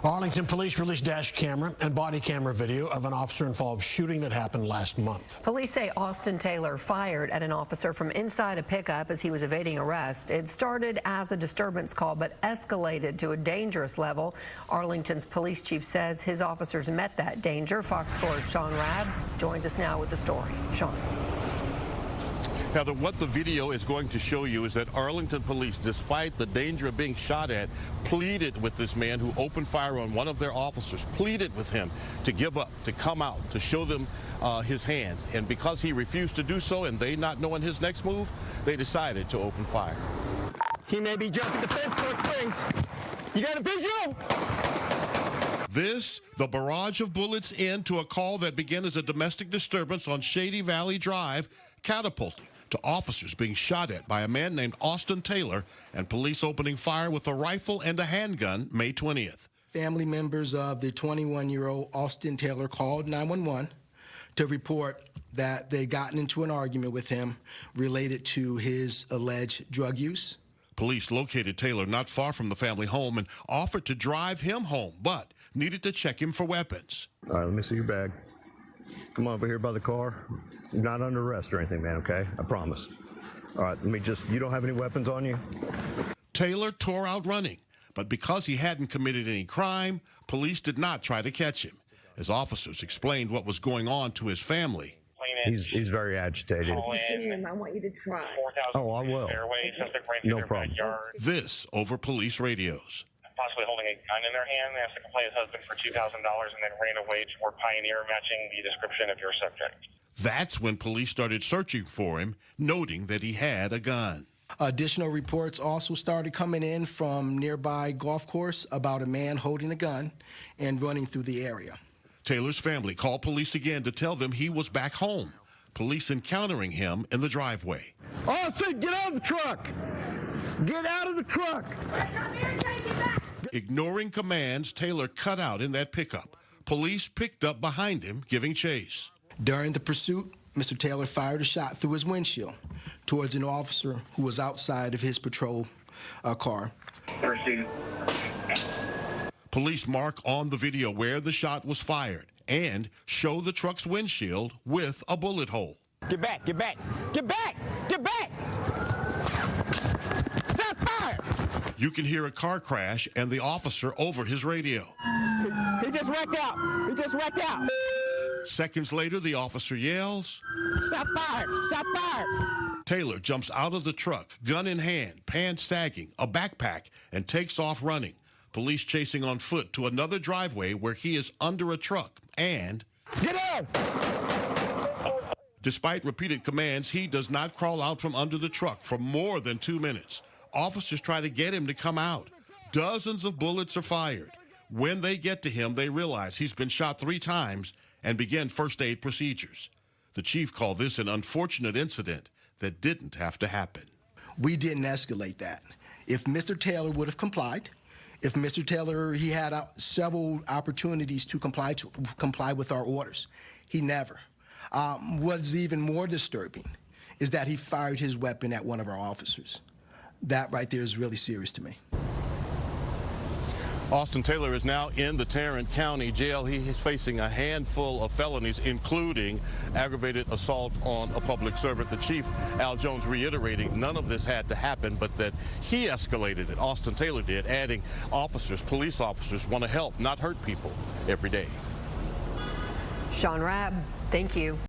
Arlington police released dash camera and body camera video of an officer-involved shooting that happened last month. Police say Austin Taylor fired at an officer from inside a pickup as he was evading arrest. It started as a disturbance call but escalated to a dangerous level. Arlington's police chief says his officers met that danger. Fox 4's Sean Rabb joins us now with the story. Sean. Now, what the video is going to show you is that Arlington police, despite the danger of being shot at, pleaded with this man who opened fire on one of their officers, pleaded with him to give up, to come out, to show them his hands. And because he refused to do so and they not knowing his next move, they decided to open fire. He may be jumping the fence for springs. You got a visual? This, the barrage of bullets into a call that began as a domestic disturbance on Shady Valley Drive, catapulting to officers being shot at by a man named Austin Taylor and police opening fire with a rifle and a handgun May 20th. Family members of the 21-year-old Austin Taylor called 911 to report that they'd gotten into an argument with him related to his alleged drug use. Police located Taylor not far from the family home and offered to drive him home, but needed to check him for weapons. All right, let me see your bag. Come on over here by the car. You're not under arrest or anything, man, okay? I promise. All right, you don't have any weapons on you? Taylor tore out running, but because he hadn't committed any crime, police did not try to catch him. As officers explained what was going on to his family. He's very agitated. I want you to try. Oh, I will. No problem. This over police radios. Possibly holding a gun in their hand, they asked to play his husband for $2,000 and then ran away toward Pioneer, matching the description of your subject. That's when police started searching for him, noting that he had a gun. Additional reports also started coming in from nearby golf course about a man holding a gun and running through the area. Taylor's family called police again to tell them he was back home. Police encountering him in the driveway. Austin, get out of the truck! Get out of the truck! Ignoring commands, Taylor cut out in that pickup. Police picked up behind him, giving chase. During the pursuit, Mr. Taylor fired a shot through his windshield towards an officer who was outside of his patrol car. Police mark on the video where the shot was fired and show the truck's windshield with a bullet hole. Get back, get back, get back, get back! Stop fire! You can hear a car crash and the officer over his radio. He just wrecked out! He just wrecked out! Seconds later, the officer yells, "Stop fire! Stop fire!" Taylor jumps out of the truck, gun in hand, pants sagging, a backpack, and takes off running. Police chasing on foot to another driveway where he is under a truck and... Get out! Despite repeated commands, he does not crawl out from under the truck for more than 2 minutes. Officers try to get him to come out. Dozens of bullets are fired. When they get to him, they realize he's been shot 3 times and begin first aid procedures. The chief called this an unfortunate incident that didn't have to happen. We didn't escalate that. If Mr. Taylor would have complied, if Mr. Taylor, he had several opportunities to comply with our orders. He never. What's even more disturbing is that he fired his weapon at one of our officers. That right there is really serious to me. Austin Taylor is now in the Tarrant County Jail. He is facing a handful of felonies, including aggravated assault on a public servant. The chief, Al Jones, reiterating none of this had to happen, but that he escalated it. Austin Taylor did, adding officers, police officers, want to help, not hurt people every day. Sean Rabb, thank you.